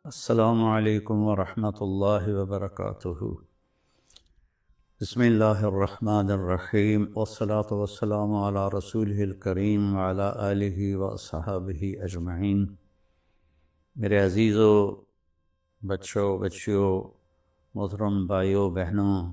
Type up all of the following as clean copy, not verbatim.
السلام علیکم ورحمۃ اللہ وبرکاتہ۔ بسم اللہ الرحمن الرحیم والصلاة والسلام علی رسولہ الکریم وعلی آلہ واصحابہ اجمعین۔ میرے عزیزو، بچوں، بچیوں، محترم بھائیوں، بہنوں،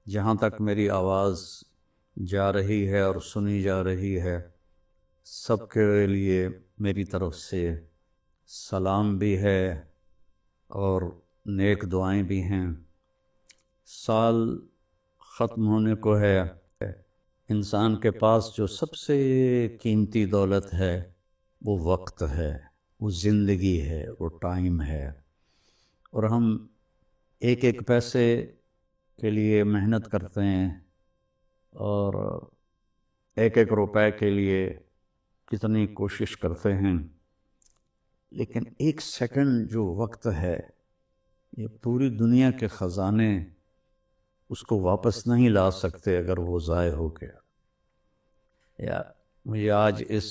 جہاں تک میری آواز جا رہی ہے اور سنی جا رہی ہے، سب کے لیے میری طرف سے سلام بھی ہے اور نیک دعائیں بھی ہیں۔ سال ختم ہونے کو ہے۔ انسان کے پاس جو سب سے قیمتی دولت ہے وہ وقت ہے، وہ زندگی ہے، وہ ٹائم ہے، اور ہم ایک ایک پیسے کے لیے محنت کرتے ہیں اور ایک ایک روپے کے لیے کتنی کوشش کرتے ہیں، لیکن ایک سیکنڈ جو وقت ہے، یہ پوری دنیا کے خزانے اس کو واپس نہیں لا سکتے اگر وہ ضائع ہو گیا۔ مجھے آج اس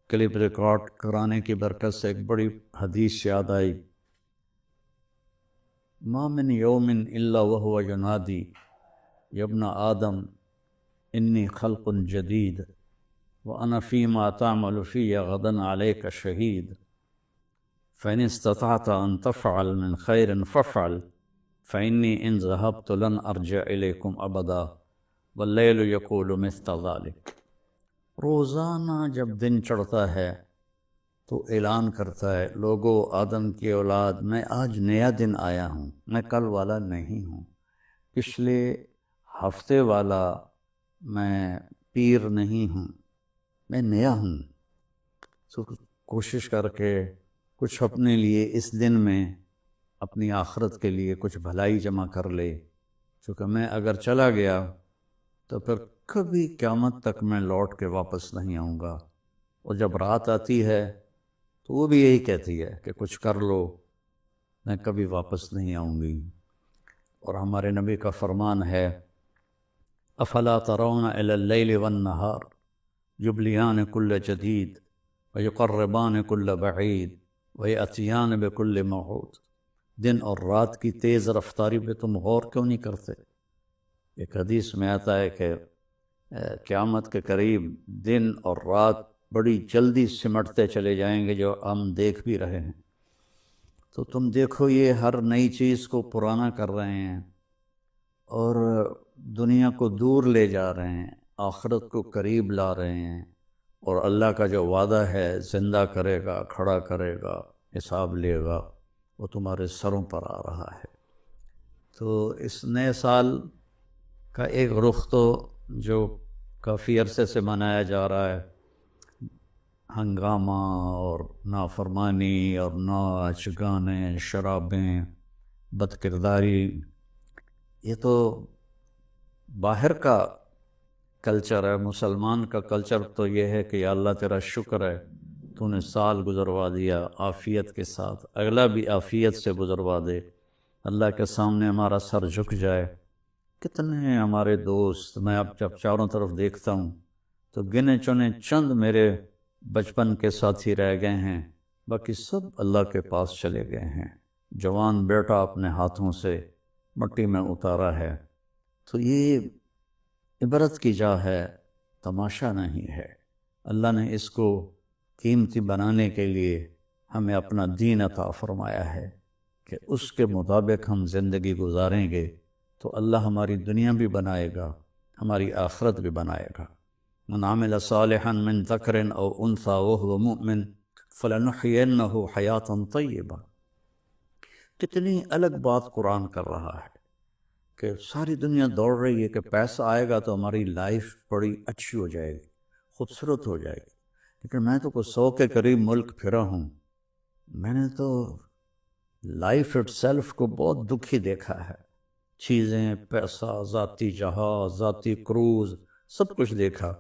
کلپ ریکارڈ کرانے کی برکت سے ایک بڑی حدیث یاد آئی۔ ما من یوم الا وهو ینادی یا ابن آدم انی خلق جدید وَأَنَا فِي مَا تَعْمَلُ فِيَّ غَدًا عَلَيْكَ شَهِيدٌ فَإِنِ اسْتَطَعْتَ أَن تَفْعَلَ مِنْ خَيْرٍ فَافْعَلْ فَإِنِّي إِنْ ذَهَبْتُ لَنْ أَرْجِعَ إِلَيْكُمْ أَبَدًا وَاللَّيْلُ يَقُولُ مِثْلَ ذَلِكَ۔ روزانہ جب دن چڑھتا ہے تو اعلان کرتا ہے، لوگو، آدم کی اولاد، میں آج نیا دن آیا ہوں، میں کل والا نہیں ہوں، پچھلے ہفتے والا میں پیر نہیں ہوں، میں نیا ہوں۔ تو کوشش کر کے کچھ اپنے لیے اس دن میں اپنی آخرت کے لیے کچھ بھلائی جمع کر لے، چونکہ میں اگر چلا گیا تو پھر کبھی قیامت تک میں لوٹ کے واپس نہیں آؤں گا۔ اور جب رات آتی ہے تو وہ بھی یہی کہتی ہے کہ کچھ کر لو، میں کبھی واپس نہیں آؤں گی۔ اور ہمارے نبی کا فرمان ہے، افلا ترون الی اللیل والنہار یبلیان کل جدید ویقربان کل بعید ویأتیان بکل موعود۔ دن اور رات کی تیز رفتاری پہ تم غور کیوں نہیں کرتے؟ ایک حدیث میں آتا ہے کہ قیامت کے قریب دن اور رات بڑی جلدی سمٹتے چلے جائیں گے، جو ہم دیکھ بھی رہے ہیں۔ تو تم دیکھو، یہ ہر نئی چیز کو پرانا کر رہے ہیں اور دنیا کو دور لے جا رہے ہیں، آخرت کو قریب لا رہے ہیں، اور اللہ کا جو وعدہ ہے زندہ کرے گا، کھڑا کرے گا، حساب لے گا، وہ تمہارے سروں پر آ رہا ہے۔ تو اس نئے سال کا ایک رخ تو جو کافی عرصے سے منایا جا رہا ہے، ہنگامہ اور نافرمانی اور ناچ گانے، شرابیں، بد کرداری، یہ تو باہر کا کلچر ہے۔ مسلمان کا کلچر تو یہ ہے کہ یا اللہ تیرا شکر ہے تو نے سال گزروا دیا عافیت کے ساتھ، اگلا بھی عافیت سے گزروا دے، اللہ کے سامنے ہمارا سر جھک جائے۔ کتنے ہمارے دوست، میں اب جب چاروں طرف دیکھتا ہوں تو گنے چنے چند میرے بچپن کے ساتھی رہ گئے ہیں، باقی سب اللہ کے پاس چلے گئے ہیں۔ جوان بیٹا اپنے ہاتھوں سے مٹی میں اتارا ہے۔ تو یہ عبرت کی جا ہے، تماشا نہیں ہے۔ اللہ نے اس کو قیمتی بنانے کے لیے ہمیں اپنا دین عطا فرمایا ہے کہ اس کے مطابق ہم زندگی گزاریں گے تو اللہ ہماری دنیا بھی بنائے گا، ہماری آخرت بھی بنائے گا۔ من عمل صالحا من ذکر او انثی وهو مؤمن فلنحینہ حیاتا طیبہ۔ کتنی الگ بات قرآن کر رہا ہے کہ ساری دنیا دوڑ رہی ہے کہ پیسہ آئے گا تو ہماری لائف بڑی اچھی ہو جائے گی، خوبصورت ہو جائے گی، لیکن میں تو کوئی 100 کے قریب ملک پھرا ہوں، میں نے تو لائف اٹ سیلف کو بہت دکھی دیکھا ہے۔ چیزیں، پیسہ، ذاتی جہاز، ذاتی کروز، سب کچھ دیکھا،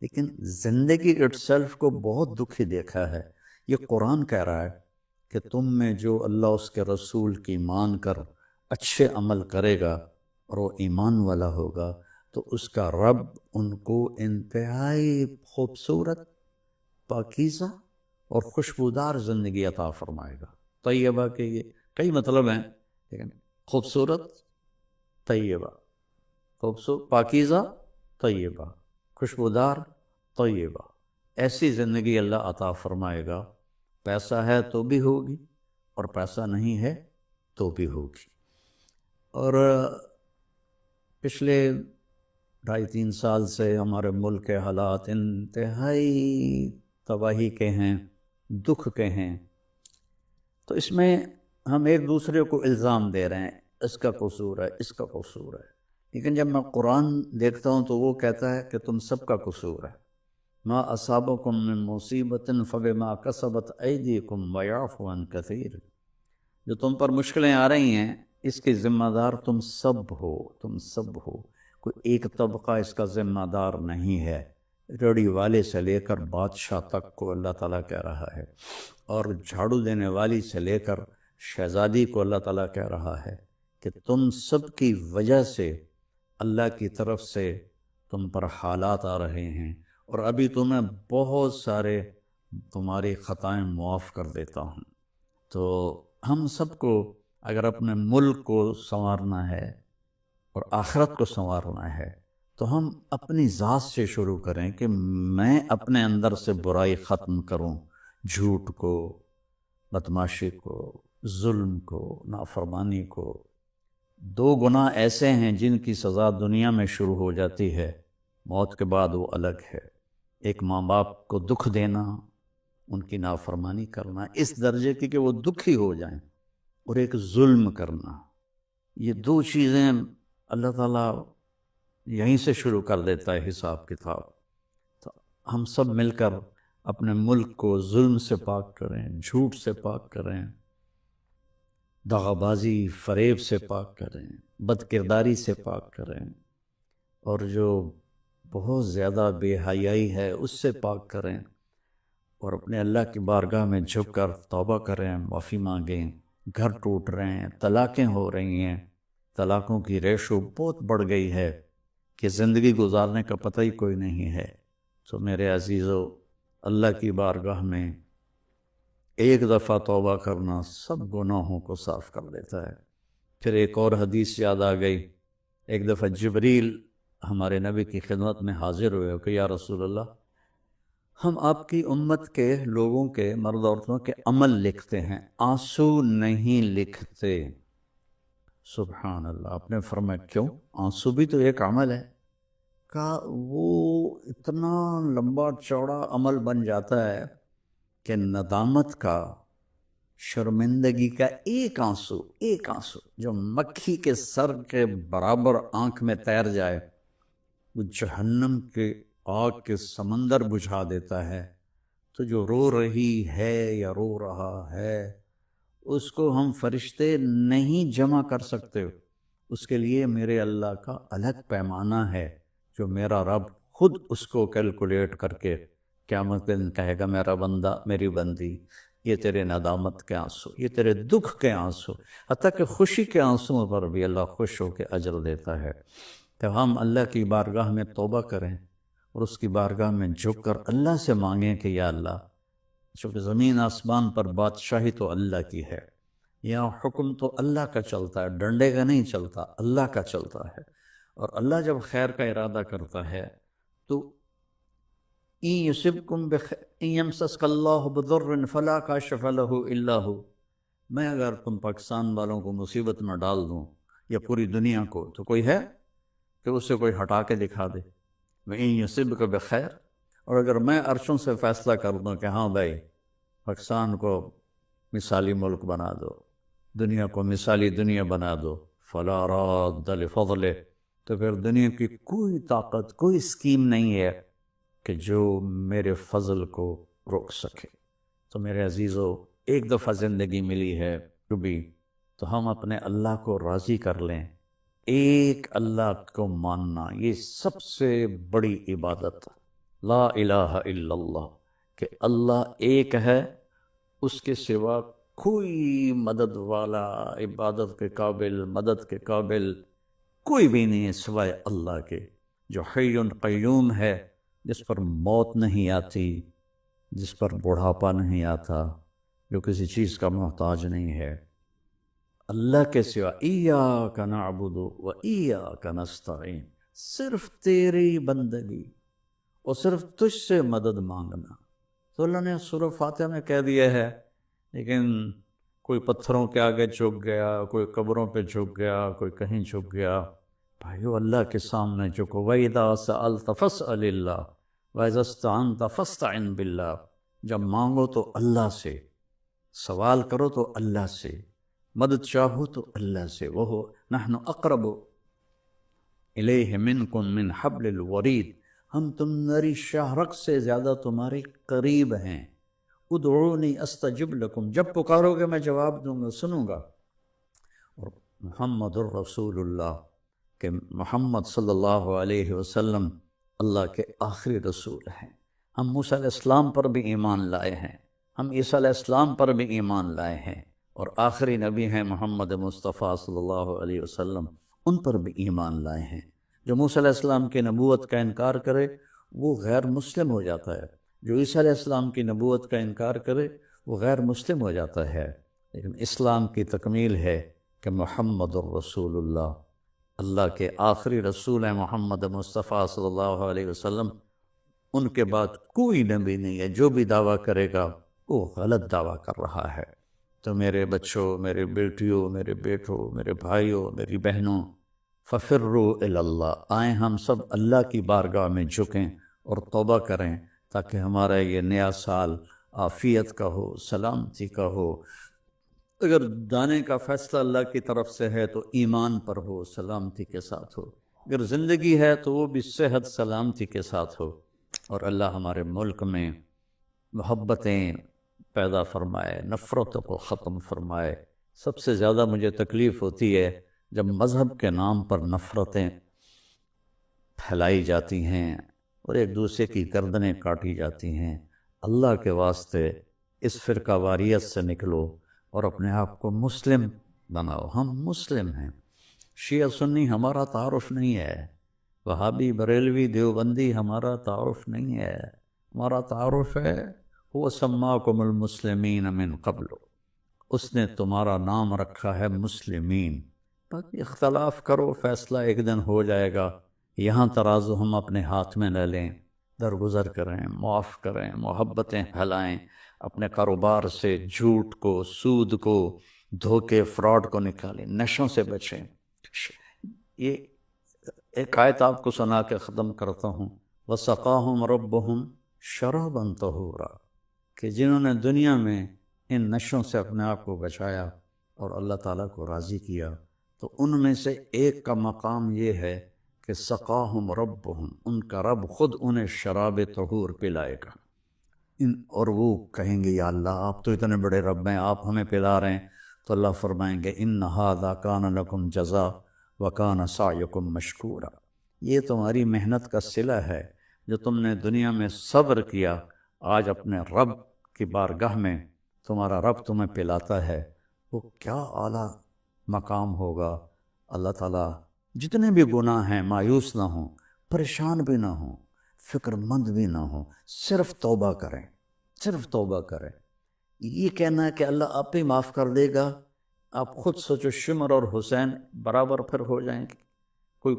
لیکن زندگی اٹ سیلف کو بہت دکھی دیکھا ہے۔ یہ قرآن کہہ رہا ہے کہ تم میں جو اللہ اس کے رسول کی مان کر اچھے عمل کرے گا اور وہ ایمان والا ہوگا تو اس کا رب ان کو انتہائی خوبصورت، پاکیزہ اور خوشبودار زندگی عطا فرمائے گا۔ طیبہ کے یہ کئی مطلب ہیں، لیکن خوبصورت، طیبہ، خوبصورت، پاکیزہ، طیبہ، خوشبودار، طیبہ، ایسی زندگی اللہ عطا فرمائے گا۔ پیسہ ہے تو بھی ہوگی، اور پیسہ نہیں ہے تو بھی ہوگی۔ اور پچھلے 2.5-3 سال سے ہمارے ملک کے حالات انتہائی تباہی کے ہیں، دکھ کے ہیں، تو اس میں ہم ایک دوسرے کو الزام دے رہے ہیں، اس کا قصور ہے، اس کا قصور ہے، لیکن جب میں قرآن دیکھتا ہوں تو وہ کہتا ہے کہ تم سب کا قصور ہے۔ ما اصابکم من مصیبت فبما کسبت ایدیکم ویعفو عن کثیر، جو تم پر مشکلیں آ رہی ہیں اس کے ذمہ دار تم سب ہو، تم سب ہو، کوئی ایک طبقہ اس کا ذمہ دار نہیں ہے۔ ریڑھی والے سے لے کر بادشاہ تک کو اللہ تعالیٰ کہہ رہا ہے، اور جھاڑو دینے والی سے لے کر شہزادی کو اللہ تعالیٰ کہہ رہا ہے کہ تم سب کی وجہ سے اللہ کی طرف سے تم پر حالات آ رہے ہیں، اور ابھی تمہیں بہت سارے تمہاری خطائیں معاف کر دیتا ہوں۔ تو ہم سب کو اگر اپنے ملک کو سنوارنا ہے اور آخرت کو سنوارنا ہے تو ہم اپنی ذات سے شروع کریں کہ میں اپنے اندر سے برائی ختم کروں، جھوٹ کو، بدمعاشی کو، ظلم کو، نافرمانی کو۔ 2 گناہ ایسے ہیں جن کی سزا دنیا میں شروع ہو جاتی ہے، موت کے بعد وہ الگ ہے۔ ایک ماں باپ کو دکھ دینا، ان کی نافرمانی کرنا اس درجے کی کہ وہ دکھی ہو جائیں، اور ایک ظلم کرنا، یہ 2 چیزیں اللہ تعالیٰ یہیں سے شروع کر دیتا ہے حساب کتاب۔ تو ہم سب مل کر اپنے ملک کو ظلم سے پاک کریں، جھوٹ سے پاک کریں، دغا بازی، فریب سے پاک کریں، بد کرداری سے پاک کریں، اور جو بہت زیادہ بے حیائی ہے اس سے پاک کریں، اور اپنے اللہ کی بارگاہ میں جھک کر توبہ کریں، معافی مانگیں۔ گھر ٹوٹ رہے ہیں، طلاقیں ہو رہی ہیں، طلاقوں کی ریشو بہت بڑھ گئی ہے کہ زندگی گزارنے کا پتہ ہی کوئی نہیں ہے۔ تو میرے عزیزو، اللہ کی بارگاہ میں ایک دفعہ توبہ کرنا سب گناہوں کو صاف کر دیتا ہے۔ پھر ایک اور حدیث یاد آ گئی، ایک دفعہ جبریل ہمارے نبی کی خدمت میں حاضر ہوئے کہ یا رسول اللہ، ہم آپ کی امت کے لوگوں کے، مرد عورتوں کے عمل لکھتے ہیں، آنسو نہیں لکھتے۔ سبحان اللہ۔ آپ نے فرمایا کیوں؟ آنسو بھی تو ایک عمل ہے۔ کہا وہ اتنا لمبا چوڑا عمل بن جاتا ہے کہ ندامت کا، شرمندگی کا ایک آنسو جو مکھی کے سر کے برابر آنکھ میں تیر جائے، وہ جہنم کے آگ کے سمندر بجھا دیتا ہے۔ تو جو رو رہی ہے یا رو رہا ہے، اس کو ہم فرشتے نہیں جمع کر سکتے، اس کے لیے میرے اللہ کا الگ پیمانہ ہے جو میرا رب خود اس کو کیلکولیٹ کر کے قیامت کے دن کہے گا، میرا بندہ، میری بندی، یہ تیرے ندامت کے آنسو، یہ تیرے دکھ کے آنسو، حتیٰ کہ خوشی کے آنسوں پر بھی اللہ خوش ہو کے اجر دیتا ہے۔ تو ہم اللہ کی بارگاہ میں توبہ کریں، اور اس کی بارگاہ میں جھک کر اللہ سے مانگیں کہ یا اللہ، چونکہ زمین آسمان پر بادشاہی تو اللہ کی ہے، یہاں حکم تو اللہ کا چلتا ہے، ڈنڈے کا نہیں چلتا، اللہ کا چلتا ہے، اور اللہ جب خیر کا ارادہ کرتا ہے تو إِن يُصِبْكُمْ إِن يَمْسَسْكَ اللَّهُ بِضُرٍّ فَلَا كَاشِفَ لَهُ إِلَّا هُوَ، میں اگر تم پاکستان والوں کو مصیبت میں ڈال دوں یا پوری دنیا کو، تو کوئی ہے کہ اسے کوئی ہٹا کے دکھا دے؟ وَإِن يُصِبْكَ بِخَيْرٍ، اور اگر میں عرشوں سے فیصلہ کر دوں کہ ہاں بھائی پاکستان کو مثالی ملک بنا دو، دنیا کو مثالی دنیا بنا دو، فَلَا رَادَّ لِفَضْلِهِ، تو پھر دنیا کی کوئی طاقت، کوئی اسکیم نہیں ہے کہ جو میرے فضل کو روک سکے۔ تو میرے عزیزو، ایک دفعہ زندگی ملی ہے کبھی، تو ہم اپنے اللہ کو راضی کر لیں۔ ایک اللہ کو ماننا، یہ سب سے بڑی عبادت، لا الہ الا اللہ، کہ اللہ ایک ہے، اس کے سوا کوئی مدد والا، عبادت کے قابل، مدد کے قابل کوئی بھی نہیں ہے سوائے اللہ کے، جو حی قیوم ہے، جس پر موت نہیں آتی، جس پر بڑھاپا نہیں آتا، جو کسی چیز کا محتاج نہیں ہے۔ اللہ کے سوا ایاک نعبد و ایاک نستعین، صرف تیری بندگی اور صرف تجھ سے مدد مانگنا۔ تو اللہ نے سورہ فاتحہ میں کہہ دیا ہے، لیکن کوئی پتھروں کے آگے جھک گیا، کوئی قبروں پہ جھک گیا، کوئی کہیں جھک گیا۔ بھائیو اللہ کے سامنے جھکو۔ وَإِذَا سَأَلْتَ فَاسْأَلِ اللَّهَ وَإِذَا اسْتَعَنْتَ فَاسْتَعِنْ بِاللَّهِ۔ جب مانگو تو اللہ سے، سوال کرو تو اللہ سے، مدد چاہو تو اللہ سے۔ وہ نحن اقرب الیہ منکم من حبل الورید، ہم تمہاری شاہ رگ سے زیادہ تمہارے قریب ہیں۔ ادعونی استجب لکم، جب پکارو گے میں جواب دوں گا، سنوں گا۔ اور محمد الرسول اللہ، کہ محمد صلی اللہ علیہ وسلم اللہ کے آخری رسول ہیں۔ ہم موسیٰ علیہ السلام پر بھی ایمان لائے ہیں، ہم عیسیٰ علیہ السلام پر بھی ایمان لائے ہیں، اور آخری نبی ہیں محمد مصطفیٰ صلی اللہ علیہ وسلم، ان پر بھی ایمان لائے ہیں۔ جو موسیٰ علیہ السلام کی نبوت کا انکار کرے وہ غیر مسلم ہو جاتا ہے، جو عیسیٰ علیہ السلام کی نبوت کا انکار کرے وہ غیر مسلم ہو جاتا ہے۔ لیکن اسلام کی تکمیل ہے کہ محمد الرسول اللہ، اللہ کے آخری رسول ہیں محمد مصطفیٰ صلی اللہ علیہ وسلم، ان کے بعد کوئی نبی نہیں ہے۔ جو بھی دعویٰ کرے گا وہ غلط دعویٰ کر رہا ہے۔ تو میرے بچوں، میرے بیٹیوں، میرے بیٹوں، میرے بھائیوں، میری بہنوں، ففروا الی اللہ، آئیں ہم سب اللہ کی بارگاہ میں جھکیں اور توبہ کریں، تاکہ ہمارا یہ نیا سال عافیت کا ہو، سلامتی کا ہو۔ اگر دانے کا فیصلہ اللہ کی طرف سے ہے تو ایمان پر ہو، سلامتی کے ساتھ ہو۔ اگر زندگی ہے تو وہ بھی صحت سلامتی کے ساتھ ہو، اور اللہ ہمارے ملک میں محبتیں پیدا فرمائے، نفرتوں کو ختم فرمائے۔ سب سے زیادہ مجھے تکلیف ہوتی ہے جب مذہب کے نام پر نفرتیں پھیلائی جاتی ہیں اور ایک دوسرے کی گردنیں کاٹی جاتی ہیں۔ اللہ کے واسطے اس فرقہ واریت سے نکلو اور اپنے آپ کو مسلم بناؤ۔ ہم مسلم ہیں، شیعہ سنی ہمارا تعارف نہیں ہے، وہابی بریلوی دیوبندی ہمارا تعارف نہیں ہے۔ ہمارا تعارف ہے وہ سماکم المسلمین من قبل، اس نے تمہارا نام رکھا ہے مسلمین۔ باقی اختلاف کرو، فیصلہ ایک دن ہو جائے گا۔ یہاں ترازو ہم اپنے ہاتھ میں نہ لیں، درگزر کریں، معاف کریں، محبتیں پھیلائیں، اپنے کاروبار سے جھوٹ کو، سود کو، دھوکے، فراڈ کو نکالیں، نشوں سے بچیں۔ یہ ایک آیت آپ کو سنا کے ختم کرتا ہوں۔ وَسَقَاهُمْ رَبُّهُمْ شَرَابًا طَهُورًا، کہ جنہوں نے دنیا میں ان نشوں سے اپنے آپ کو بچایا اور اللہ تعالیٰ کو راضی کیا، تو ان میں سے ایک کا مقام یہ ہے کہ سقاہم ربہم، ان کا رب خود انہیں شراب طہور پلائے گا۔ اور وہ کہیں گے یا اللہ آپ تو اتنے بڑے رب ہیں، آپ ہمیں پلا رہے ہیں، تو اللہ فرمائیں گے ان ھذا کان لکم جزاء وکان سعیکم مشکورا، یہ تمہاری محنت کا صلہ ہے، جو تم نے دنیا میں صبر کیا، آج اپنے رب کی بارگاہ میں تمہارا رب تمہیں پلاتا ہے، وہ کیا اعلیٰ مقام ہوگا۔ اللہ تعالیٰ جتنے بھی گناہ ہیں مایوس نہ ہوں، پریشان بھی نہ ہوں، فکر مند بھی نہ ہوں، صرف توبہ کریں، صرف توبہ کریں۔ یہ کہنا ہے کہ اللہ آپ ہی معاف کر دے گا، آپ خود سوچو شمر اور حسین برابر پھر ہو جائیں گے؟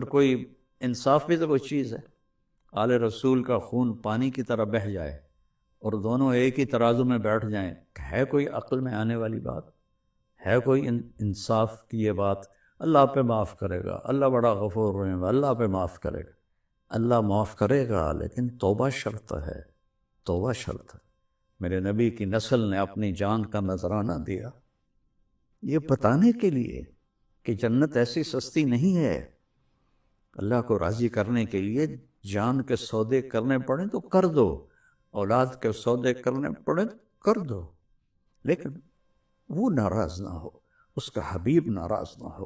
کوئی انصاف بھی تو کوئی چیز ہے۔ آل رسول کا خون پانی کی طرح بہہ جائے اور دونوں ایک ہی ترازو میں بیٹھ جائیں، ہے کوئی عقل میں آنے والی بات؟ ہے کوئی انصاف کی یہ بات؟ اللہ پہ معاف کرے گا، اللہ بڑا غفور رحیم، اللہ پہ معاف کرے گا، اللہ معاف کرے گا، لیکن توبہ شرط ہے، توبہ شرط ہے۔ میرے نبی کی نسل نے اپنی جان کا نذرانہ دیا یہ بتانے کے لیے کہ جنت ایسی سستی نہیں ہے۔ اللہ کو راضی کرنے کے لیے جان کے سودے کرنے پڑیں تو کر دو، اولاد کے سودے کرنے پڑیں تو کر دو، لیکن وہ ناراض نہ ہو، اس کا حبیب ناراض نہ ہو۔